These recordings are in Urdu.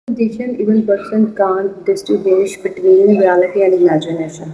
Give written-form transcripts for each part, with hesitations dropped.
Meditation even person can't distinguish between reality and imagination.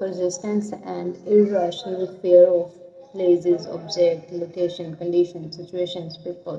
persistence and irrational fear of places, object, location, condition, situations, people,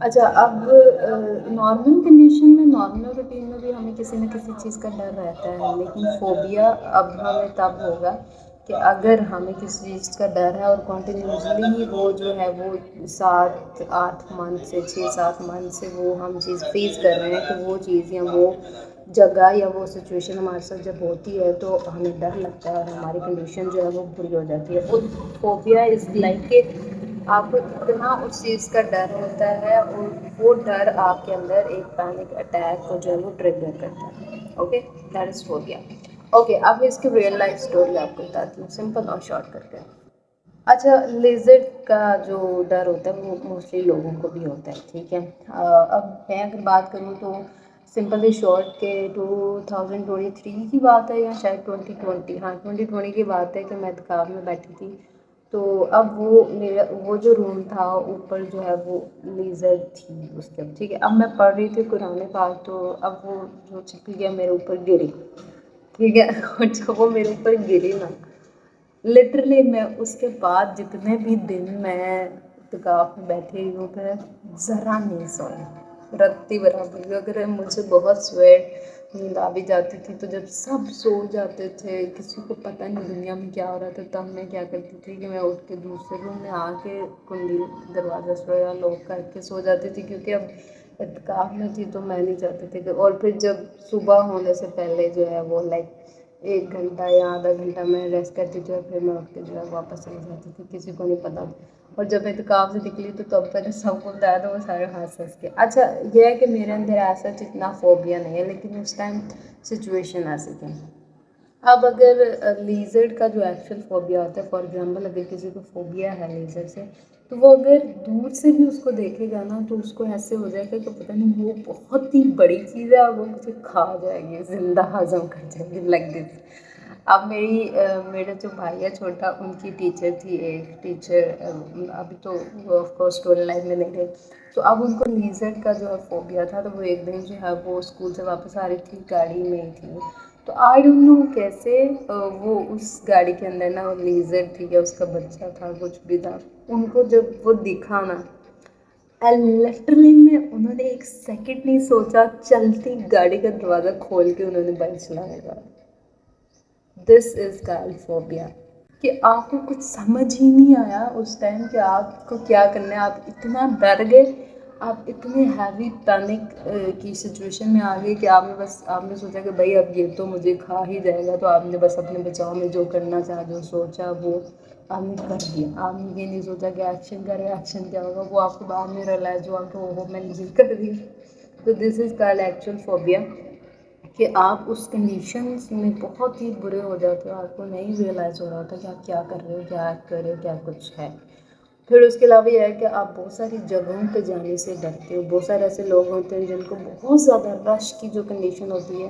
اچھا اب نارمل کنڈیشن میں نارمل روٹین میں بھی ہمیں کسی نہ کسی چیز کا ڈر رہتا ہے، لیکن فوبیا اب ہمیں تب ہوگا کہ اگر ہمیں کسی چیز کا ڈر ہے اور کنٹینیوسلی ہی وہ جو ہے وہ 7-8 منتھ سے 6-7 منتھ سے وہ ہم چیز فیس کر رہے ہیں کہ وہ چیز یا وہ جگہ یا وہ سچویشن ہمارے ساتھ جب ہوتی ہے تو ہمیں ڈر لگتا ہے اور ہماری کنڈیشن جو ہے وہ بری ہو جاتی ہے. اور فوبیا از لائک کہ آپ کو اتنا اس چیز کا ڈر ہوتا ہے اور وہ ڈر آپ کے اندر ایک پینک اٹیک کو جو ہے وہ ٹریگر کرتا ہے. Okay that is phobia. Okay اب میں اس کی ریئل لائف اسٹوری آپ کو بتاتی ہوں سمپل اور شارٹ کر کے. اچھا لیزرڈ کا جو ڈر ہوتا ہے وہ موسٹلی لوگوں کو بھی ہوتا ہے، ٹھیک ہے. اب میں اگر بات کروں تو سمپلی شارٹ کہ 2023 کی بات ہے یا شاید 2020، ہاں 2020 کی بات ہے کہ میں اعتکاف میں بیٹھی تھی. تو اب وہ میرا وہ جو روم تھا اوپر جو ہے وہ لیزرڈ تھی اس کے، ٹھیک ہے. اب میں پڑھ رہی تھی قرآن پاک تو اب وہ جو چپکلیاں میرے اوپر گری، ٹھیک ہے. اور جب وہ میرے اوپر گری نا لٹرلی میں اس کے بعد جتنے بھی دن میں اعتکاف میں بیٹھی ہوں پہ ذرا نہیں سوئی رتی برابر. اگر مجھے بہت سویٹ نیند آ بھی جاتی تھی تو جب سب سو جاتے تھے کسی کو پتہ نہیں دنیا میں کیا ہو رہا تھا تب میں کیا کرتی تھی کہ میں اٹھ کے دوسرے روم میں آ کے کنڈی دروازہ وغیرہ لاک کر کے سو جاتی تھی، کیونکہ اب اعتکاف میں تھی تو میں نہیں چاہتی تھی کہ اور پھر جب صبح ہونے سے پہلے جو ہے وہ لائک 1 گھنٹہ یا آدھا گھنٹہ میں ریسٹ کرتی تھی اور پھر میں اٹھ کے جو ہے واپس چلی جاتی تھی، کسی کو نہیں پتا. اور جب اعتکاف سے نکلی تو تب پہلے سب کو بتایا تو وہ سارے ہنس کے. اچھا یہ ہے کہ میرے اندر ایسا اتنا فوبیا نہیں ہے، لیکن اس ٹائم سچویشن ایسی تھی. اب اگر لیزرڈ کا جو ایکچوئل فوبیا ہوتا ہے، فار ایگزامپل اگر کسی کو فوبیا ہے لیزرڈ سے تو وہ اگر دور سے بھی اس کو دیکھے گا نا تو اس کو ایسے ہو جائے گا کہ پتہ نہیں وہ بہت ہی بڑی چیز ہے اور وہ مجھے کھا جائے گی، زندہ ہضم کر جائے گی لائک دس. اب میرا جو بھائی ہے چھوٹا ان کی ٹیچر تھی ایک ٹیچر، ابھی تو وہ آف کورس اسٹوڈنٹ لائف میں نہیں رہے. تو اب ان کو لیزرڈ کا جو ہے فوبیا تھا تو وہ ایک دن جو ہے وہ اسکول سے واپس آ رہی تھی گاڑی میں ہی تھی تو آئی ڈونٹ نو کیسے وہ اس گاڑی کے اندر نا وہ لیزرڈ تھی یا اس کا بچہ تھا کچھ بھی تھا، ان کو جب وہ دکھا نا لٹرلی میں انہوں نے ایک سیکنڈ نہیں سوچا، چلتی گاڑی کا دروازہ کھول کے انہوں نے بائک چلانے لگا. دس از کالڈ فوبیا. کہ آپ کو کچھ سمجھ ہی نہیں آیا اس ٹائم کہ آپ کو کیا کرنا ہے، آپ اتنا ڈر گئے، آپ اتنے ہیوی پینک کی سچویشن میں آ گئے کہ آپ نے سوچا کہ بھائی اب یہ تو مجھے کھا ہی جائے گا، تو آپ نے بس اپنے بچاؤ میں جو کرنا چاہا جو سوچا وہ آپ نے کر دیا. آپ نے یہ نہیں سوچا کہ ایکشن کا ریئیکشن کیا ہوگا، وہ آپ کو بعد میں ریئلائز ہوا کہ وہ میں نے یہ کر دیا. تو دس از کالڈ ایکچوئل فوبیا کہ آپ اس کنڈیشنس میں بہت ہی برے ہو جاتے ہو، آپ کو نہیں ریئلائز ہو رہا ہوتا کہ آپ کیا کر رہے ہو، کیا ایکٹ کر رہے ہو، کیا کچھ ہے. پھر اس کے علاوہ یہ ہے کہ آپ بہت ساری جگہوں پہ جانے سے ڈرتے ہو. بہت سارے ایسے لوگ ہوتے ہیں جن کو بہت زیادہ رش کی جو کنڈیشن ہوتی ہے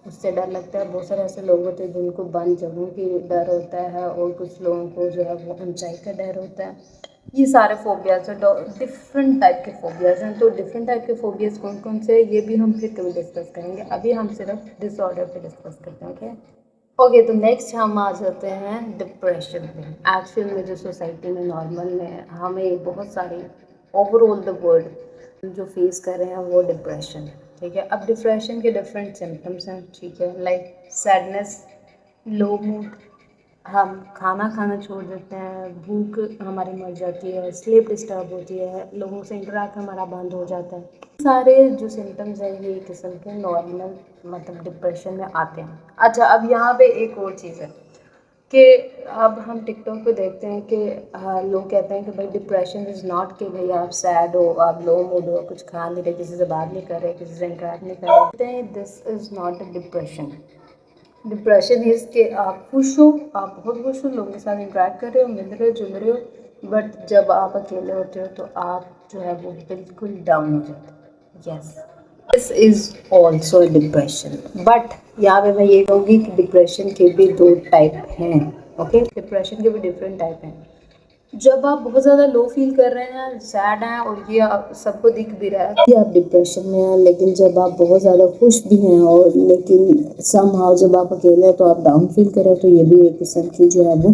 اس سے ڈر لگتا ہے. بہت سارے ایسے لوگ ہوتے ہیں جن کو بند جگہوں کی ڈر ہوتا ہے اور کچھ لوگوں کو جو ہے وہ اونچائی کا ڈر ہوتا ہے. یہ سارے فوبیاز ہیں، ڈفرنٹ ٹائپ کے فوبیاز ہیں. تو ڈفرنٹ ٹائپ کے فوبیاز کون کون سے یہ بھی ہم پھر کبھی ڈسکس کریں گے. ابھی ہم صرف ڈس آرڈر پہ ڈسکس کرتے ہیں. اوکے اوکے تو نیکسٹ ہم آ جاتے ہیں ڈپریشن پہ. ایکچوئل میں جو سوسائٹی میں نارمل میں ہمیں بہت ساری اوور آل دا ورلڈ جو فیس کر رہے ہیں وہ ڈپریشن ہے، ٹھیک ہے. اب ڈپریشن کے ڈفرینٹ سمپٹمس ہیں، ٹھیک ہے. لائک سیڈنس، لو موڈ، ہم کھانا کھانا چھوڑ دیتے ہیں، بھوک ہماری مر جاتی ہے، سلیپ ڈسٹرب ہوتی ہے، لوگوں سے انٹریکٹ ہمارا بند ہو جاتا ہے. سارے جو سمٹمز ہیں یہ ایک قسم کے نارمل مطلب ڈپریشن میں آتے ہیں. اچھا اب یہاں پہ ایک اور چیز ہے کہ اب ہم ٹک ٹاک پہ دیکھتے ہیں کہ لوگ کہتے ہیں کہ بھائی ڈپریشن از ناٹ کہ بھائی آپ سیڈ ہو، آپ لو موڈ ہو، کچھ کھا نہیں رہے، کسی سے بات نہیں کر رہے، کسی سے انٹریکٹ نہیں کر رہے. کہتے ہیں this is not a depression. Depression is کہ آپ خوش ہو، آپ بہت خوش ہو، لوگوں کے ساتھ انٹریکٹ کر رہے ہو، مل رہے ہو، جل رہے ہو، بٹ جب آپ اکیلے ہوتے ہو تو آپ جو ہے وہ بالکل ڈاؤن ہو جاتے ہیں. یس دس از آلسو ڈپریشن. بٹ یہاں پہ میں یہ کہوں گی کہ ڈپریشن کے بھی 2 ٹائپ ہیں. اوکے ڈپریشن کے بھی ڈفرینٹ ٹائپ ہیں. جب آپ بہت زیادہ لو فیل کر رہے ہیں، سیڈ ہیں اور یہ سب کو دکھ بھی رہا ہے کہ آپ ڈپریشن میں ہیں، لیکن جب آپ بہت زیادہ خوش بھی ہیں اور لیکن سم ہاؤ جب آپ اکیلے ہیں تو آپ ڈاؤن فیل کر رہے ہیں، تو یہ بھی ایک قسم کی جو ہے وہ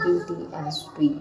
PTSD।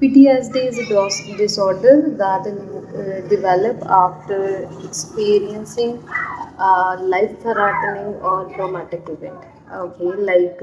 PTSD is a disorder that develop after experiencing a life-threatening or traumatic event. Okay, like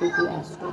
PTSD।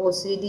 OCD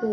to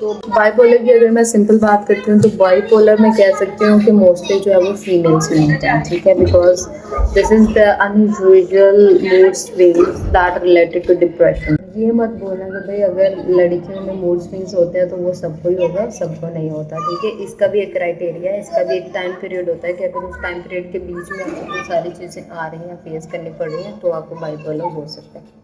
تو بائی پولر کی اگر میں سمپل بات کرتی ہوں تو بائی پولر میں کہہ سکتی ہوں کہ موسٹلی جو ہے وہ فیمیلس میں ہوتا ہے، ٹھیک ہے، because this is the unusual mood swings that related to depression. یہ مت بولنا کہ بھائی اگر لڑکیوں میں موڈ سوئنگس ہوتے ہیں تو وہ سب کو ہی ہوگا، سب کو نہیں ہوتا، ٹھیک ہے. اس کا بھی ایک کرائٹیریا ہے، اس کا بھی ایک ٹائم پیریڈ ہوتا ہے کہ اگر اس ٹائم پیریڈ کے بیچ میں آپ کو ساری چیزیں آ رہی ہیں، فیس کرنی پڑ رہی ہیں، تو آپ کو بائی پولر ہو سکتا ہے.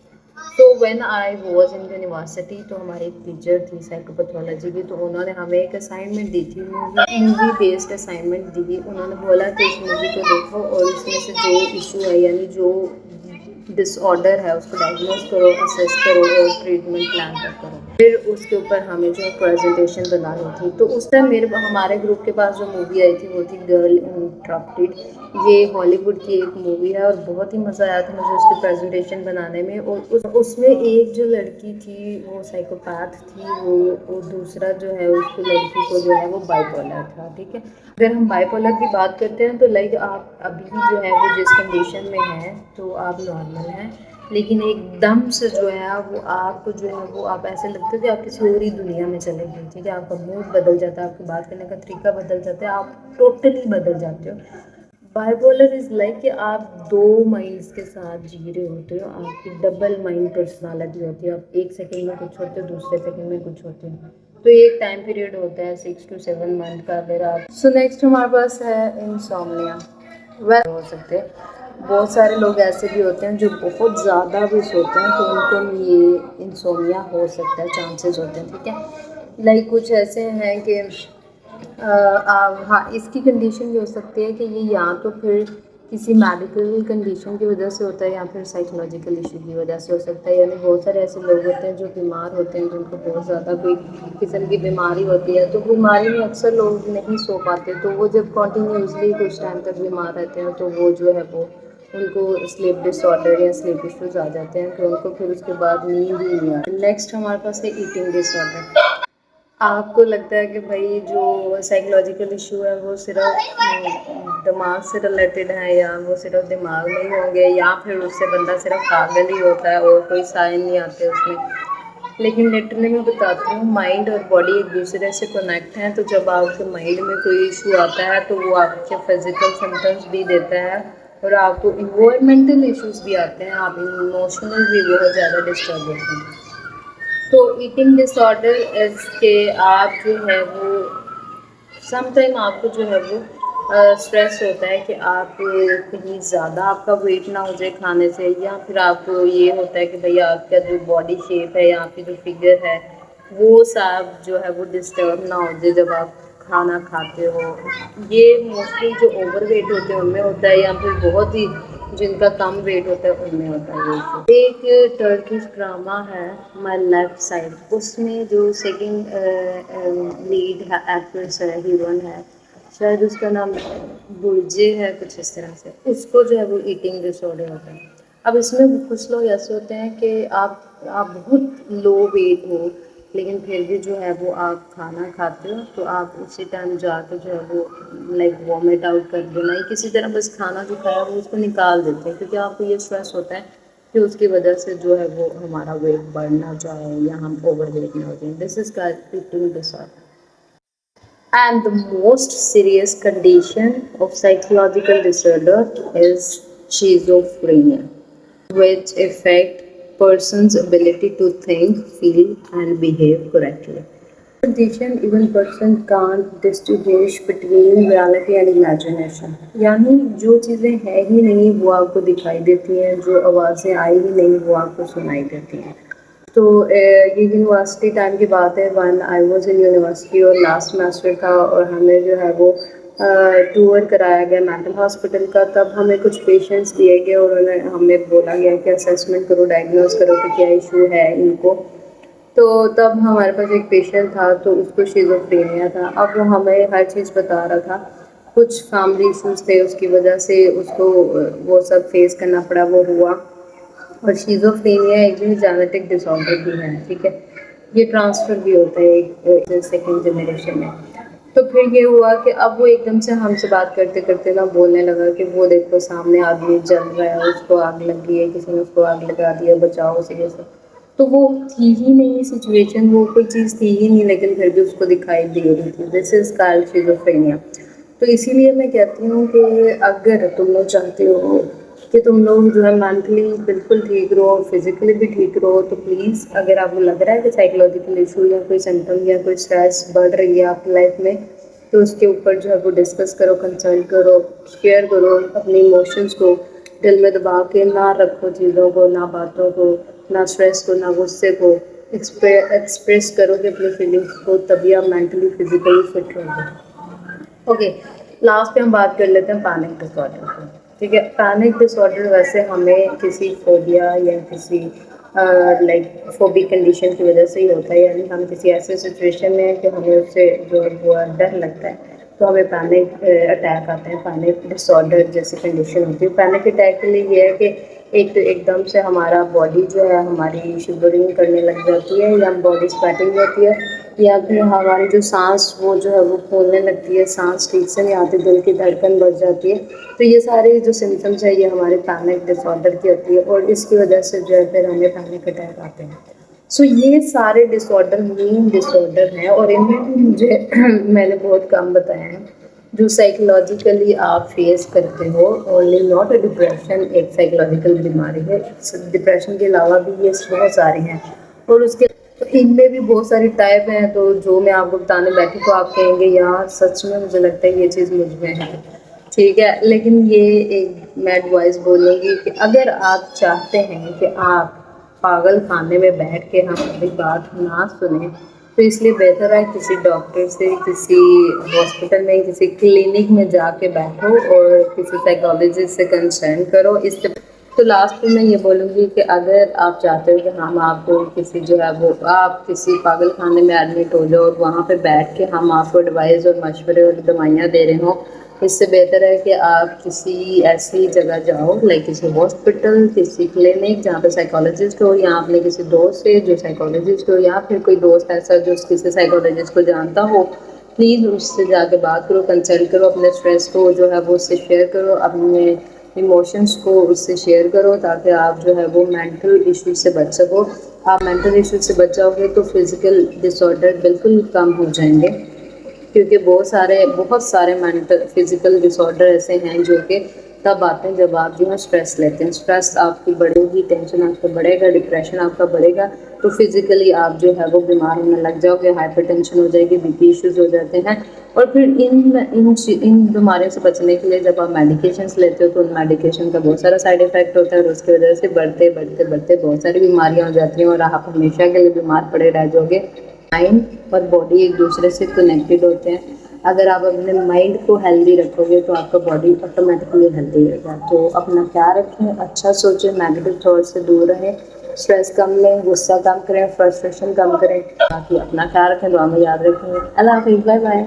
تو when I was in university تو ہماری ایک ٹیچر تھی سائیکوپیتھولوجی کی، تو انہوں نے ہمیں ایک اسائنمنٹ دی تھی، مووی بیسڈ اسائنمنٹ دی. انہوں نے بولا کہ اس مووی کو دیکھو اور اس میں سے جو ایشو ہے یعنی جو ڈس آرڈر ہے اس کو ڈائگنوز کرو، اسیس کرو اور ٹریٹمنٹ پلان تک کرو. پھر اس کے اوپر ہمیں جو پریزنٹیشن بنانی تھی. تو اس ٹائم ہمارے گروپ کے پاس جو مووی آئی تھی وہ تھی گرل انٹرپٹیڈ. یہ ہالی ووڈ کی ایک مووی ہے اور بہت ہی مزہ آیا تھا مجھے اس کی پریزنٹیشن بنانے میں. اور اس میں ایک جو لڑکی تھی وہ سائیکوپیتھ تھی، وہ دوسرا جو ہے اس کو لڑکی کو جو ہے وہ بائی پولر تھا، ٹھیک ہے. اگر ہم بائی پولر کی بات کرتے ہیں تو لائک آپ ابھی جو ہے وہ جس کنڈیشن میں ہیں تو آپ نارمل ہیں، لیکن ایک دم سے جو ہے وہ آپ کو جو ہے وہ آپ ایسے لگتے ہو کہ آپ کسی اور ہی دنیا میں چلے گئے، ٹھیک ہے. آپ کا موڈ بدل جاتا ہے، آپ کی بات کرنے کا طریقہ بدل جاتا ہے، آپ ٹوٹلی بدل جاتے ہو. بائی پولر از لائک کہ آپ دو مائنڈس کے ساتھ جی رہے ہوتے ہو، آپ کی ڈبل مائنڈ پرسنالٹی ہوتی ہے. آپ ایک سیکنڈ میں کچھ ہوتے ہو، دوسرے سیکنڈ میں کچھ ہوتے ہو. تو ایک ٹائم پیریڈ ہوتا ہے 6 to 7 منتھ کا. اگر آپ سو نیکسٹ ہمارے پاس ہے انسومنیا. ہو سکتے بہت سارے لوگ ایسے بھی ہوتے ہیں جو بہت زیادہ بھی سوتے ہیں تو ان کو یہ انسومنیا ہو سکتا ہے، چانسز ہوتے ہیں، ٹھیک ہے. لائک کچھ ایسے ہیں کہ ہاں اس کی کنڈیشن یہ ہو سکتی ہے کہ یہ یا تو پھر کسی میڈیکل کنڈیشن کی وجہ سے ہوتا ہے یا پھر سائیکولوجیکل ایشو کی وجہ سے ہو سکتا ہے. یعنی بہت سارے ایسے لوگ ہوتے ہیں جو بیمار ہوتے ہیں، جن کو بہت زیادہ کوئی قسم کی بیماری ہوتی ہے، تو بیماری میں اکثر لوگ نہیں سو پاتے. تو وہ جب کنٹینیوسلی کچھ ٹائم تک بیمار رہتے ہیں تو وہ جو ہے وہ ان کو سلیپ ڈس آرڈر یا سلیپ ایشوز آ جاتے ہیں کہ ان کو پھر اس کے بعد نیند ہی نہیں آتی. نیکسٹ ہمارے پاس ہے ایٹنگ ڈس آرڈر. آپ کو لگتا ہے کہ بھائی جو سائیکولوجیکل ایشو ہے وہ صرف دماغ سے ریلیٹڈ ہے یا وہ صرف دماغ میں ہی ہوں گے یا پھر اس سے بندہ صرف پاگل ہی ہوتا ہے اور کوئی سائن نہیں آتے اس میں. لیکن لٹرلی میں بتاتی ہوں مائنڈ اور باڈی ایک دوسرے سے کنیکٹ ہیں. تو جب آپ کے مائنڈ میں کوئی ایشو آتا ہے تو وہ آپ کے فزیکل سمٹمس بھی دیتا ہے اور آپ کو انوائرمنٹل ایشوز بھی آتے ہیں، آپ ایموشنل بھی بہت زیادہ ڈسٹرب ہوتے ہیں. تو ایٹنگ ڈس آرڈر اس کے آپ جو ہے وہ سم ٹائم آپ کو جو ہے وہ اسٹریس ہوتا ہے کہ آپ کہیں زیادہ آپ کا ویٹ نہ ہو جائے کھانے سے، یا پھر آپ کو یہ ہوتا ہے کہ بھئی آپ کا جو باڈی شیپ ہے یا آپ کی جو فگر ہے وہ سب جو ہے وہ ڈسٹرب نہ ہو جائے جب آپ کھانا کھاتے ہو. یہ موسٹلی جو اوور ویٹ ہوتے ہیں ان میں ہوتا ہے یا پھر بہت ہی جن کا کم ویٹ ہوتا ہے ان میں ہوتا ہے. یہ ایک ٹرکش ڈرامہ ہے مائی لیفٹ سائڈ، اس میں جو سیکنڈ لیڈ ایکٹریس ہے، ہیروئن ہے، شاید اس کا نام برجے ہے کچھ اس طرح سے، اس کو جو ہے وہ ایٹنگ ڈس آرڈر ہوتا ہے. اب اس میں کچھ لوگ ایسے ہوتے ہیں کہ آپ بہت لو ویٹ ہو لیکن پھر بھی جو ہے وہ آپ کھانا کھاتے ہو تو آپ اسی ٹائم جا کے جو ہے وہ لائک وامٹ آؤٹ کر دینا یا کسی طرح بس کھانا جو کھایا وہ اس کو نکال دیتے ہیں، کیونکہ آپ کو یہ اسٹریس ہوتا ہے کہ اس کی وجہ سے جو ہے وہ ہمارا ویٹ بڑھنا چاہے یا ہم اوور ویٹ نہ ہو جائیں. This is eating disorder. And the most serious condition of psychological disorder is schizophrenia, which affect person's ability to think, feel, and behave correctly. Condition even person can't distinguish between reality and imagination. یعنی جو چیزیں ہیں ہی نہیں وہ آپ کو دکھائی دیتی ہیں، جو آوازیں آئی ہی نہیں وہ آپ کو سنائی دیتی ہیں. تو یہ یونیورسٹی ٹائم کی بات ہے، one I was in university اور لاسٹ سیمسٹر تھا اور ہمیں جو ہے وہ ٹور کرایا گیا مینٹل ہاسپٹل کا. تب ہمیں کچھ پیشنٹس دیے گئے اور ہمیں بولا گیا کہ اسیسمنٹ کرو، ڈائگنوز کرو کہ کیا ایشو ہے ان کو. تو تب ہمارے پاس ایک پیشنٹ تھا تو اس کو شیزوفرینیا تھا. اب وہ ہمیں ہر چیز بتا رہا تھا، کچھ فیملی ایشوز تھے اس کی وجہ سے اس کو وہ سب فیس کرنا پڑا، وہ ہوا. اور شیزوفرینیا ایک جینیٹک ڈس آرڈر بھی ہے، ٹھیک ہے، یہ ٹرانسفر بھی ہوتا ہے ایک سیکنڈ جنریشن میں. تو پھر یہ ہوا کہ اب وہ ایک دم سے ہم سے بات کرتے کرتے نا بولنے لگا کہ وہ دیکھو سامنے آدمی جل رہا ہے، اس کو آگ لگ گئی ہے، کسی نے اس کو آگ لگا دیا، بچاؤ اسے، یہ سب. تو وہ تھی ہی نہیں سچویشن، وہ کوئی چیز تھی ہی نہیں، لیکن پھر بھی اس کو دکھائی دے رہی تھی. دس از کالڈ شیزوفرینیا. تو اسی لیے میں کہتی ہوں کہ اگر تم لوگ چاہتے ہو کہ تم لوگ جو ہے مینٹلی بالکل ٹھیک رہو، فزیکلی بھی ٹھیک رہو، تو پلیز اگر آپ کو لگ رہا ہے کہ سائیکولوجیکل ایشو یا کوئی سمٹم یا کوئی اسٹریس بڑھ رہی ہے آپ کی لائف میں، تو اس کے اوپر جو ہے وہ ڈسکس کرو، کنسلٹ کرو، شیئر کرو اپنی ایموشنس کو. دل میں دبا کے نہ رکھو چیزوں کو، نہ باتوں کو، نہ اسٹریس کو، نہ غصے کو. ایکسپریس کرو کہ اپنی فیلنگس کو، تبھی آپ مینٹلی فزیکلی فٹ رہو گے. اوکے، لاسٹ پہ ہم بات کر لیتے ہیں پینک ڈس آرڈر کی. ٹھیک ہے، پینک ڈس آرڈر ویسے ہمیں کسی فوبیا یا کسی لائک فوبک کنڈیشن کی وجہ سے ہی ہوتا ہے. یعنی ہم کسی ایسے سچویشن میں ہیں کہ ہمیں اس سے جو وہ ڈر لگتا ہے، تو ہمیں پینک اٹیک آتے ہیں. پینک ڈس آرڈر جیسی کنڈیشن ہوتی ہے. پینک اٹیک کے لیے یہ ہے کہ ایک دم سے ہمارا باڈی جو ہے ہماری شیورنگ کرنے لگ جاتی ہے، یا باڈی سویٹنگ ہوتی ہے، یا پھر ہماری جو سانس وہ جو ہے وہ پھولنے لگتی ہے، سانس ٹھیک سے نہیں آتی، دل کی دھڑکن بڑھ جاتی ہے. تو یہ سارے جو سمٹمس ہیں یہ ہمارے پینک ڈس آرڈر کی ہوتی ہے، اور اس کی وجہ سے جو ہے پھر ہمیں پینک اٹیک آتے ہیں. سو یہ سارے ڈس آرڈر مین ڈس آرڈر ہیں، اور ان میں بھی مجھے میں نے بہت کم بتایا ہیں جو سائیکولوجیکلی آپ فیس کرتے ہو. اونلی ناٹ اے ڈپریشن ایک سائیکولوجیکل بیماری ہے، ڈپریشن کے علاوہ بھی یہ بہت سارے ہیں، اور اس کے ان میں بھی بہت ساری ٹائپ ہیں. تو جو میں آپ کو بتانے بیٹھی تو آپ کہیں گے یار سچ میں مجھے لگتا ہے یہ چیز مجھ میں ہے. ٹھیک ہے، لیکن یہ ایک میں ایڈوائس بولوں گی کہ اگر آپ چاہتے ہیں کہ آپ پاگل خانے میں بیٹھ کے ہماری بات نہ سنیں، تو اس لیے بہتر ہے کسی ڈاکٹر سے، کسی ہاسپٹل میں، کسی کلینک میں جا کے بیٹھو اور کسی سائیکالوجسٹ سے کنسلٹ کرو. اس سے تو لاسٹ میں یہ بولوں گی کہ اگر آپ چاہتے ہو کہ ہم آپ کو کسی جو ہے وہ آپ کسی پاگل خانے میں ایڈمٹ ہو جاؤ اور وہاں پہ بیٹھ کے ہم آپ کو ایڈوائز اور مشورے اور دوائیاں دے رہے ہوں، اس سے بہتر ہے کہ آپ کسی ایسی جگہ جاؤ، لائک کسی ہاسپٹل، کسی کلینک جہاں پہ سائیکالوجسٹ ہو، یا اپنے کسی دوست سے جو سائیکالوجسٹ ہو، یا پھر کوئی دوست ایسا جو کسی سائیکالوجسٹ کو جانتا ہو. پلیز اس سے جا کے بات کرو، کنسلٹ کرو، اپنے اسٹریس کو جو ہے وہ اس سے شیئر کرو، اپنے ایموشنس کو اس سے شیئر کرو، تاکہ آپ جو ہے وہ مینٹل ایشو سے بچ سکو. آپ مینٹل ایشو سے بچ جاؤ گے تو فزیکل ڈس آرڈر بالکل کم ہو جائیں گے، کیونکہ بہت سارے مینٹل فزیکل ڈس آرڈر ایسے ہیں جو کہ تب آتے ہیں جب آپ جو ہے اسٹریس لیتے ہیں. اسٹریس آپ کی بڑھے گی، ٹینشن آپ کا بڑھے گا، ڈپریشن آپ کا بڑھے گا، تو فزیکلی آپ جو ہے وہ بیمار ہونے لگ جاؤ گے. ہائپر ٹینشن ہو جائے گی، بی پی ایشوز ہو جاتے ہیں. اور پھر ان بیماریوں سے بچنے کے لیے جب آپ میڈیکیشنس لیتے ہو تو ان میڈیکیشن کا بہت سارا سائڈ افیکٹ ہوتا ہے، اور اس کی وجہ سے بڑھتے بہت ساری بیماریاں ہو جاتی ہیں، اور آپ ہمیشہ کے لیے بیمار پڑے رہ جاؤ گے. مائنڈ اور باڈی ایک دوسرے سے کنیکٹڈ ہوتے ہیں. اگر آپ اپنے مائنڈ کو ہیلدی رکھو گے تو آپ کا باڈی آٹومیٹکلی ہیلدی رہے گا. تو اپنا خیال رکھیں، اچھا سوچیں، نیگیٹو تھاٹ سے دور رہیں، اسٹریس کم لیں، غصہ کم کریں، فرسٹریشن کم کریں. باقی اپنا خیال رکھیں، دعا میں یاد رکھیں. اللہ حافظ، بائے بائے.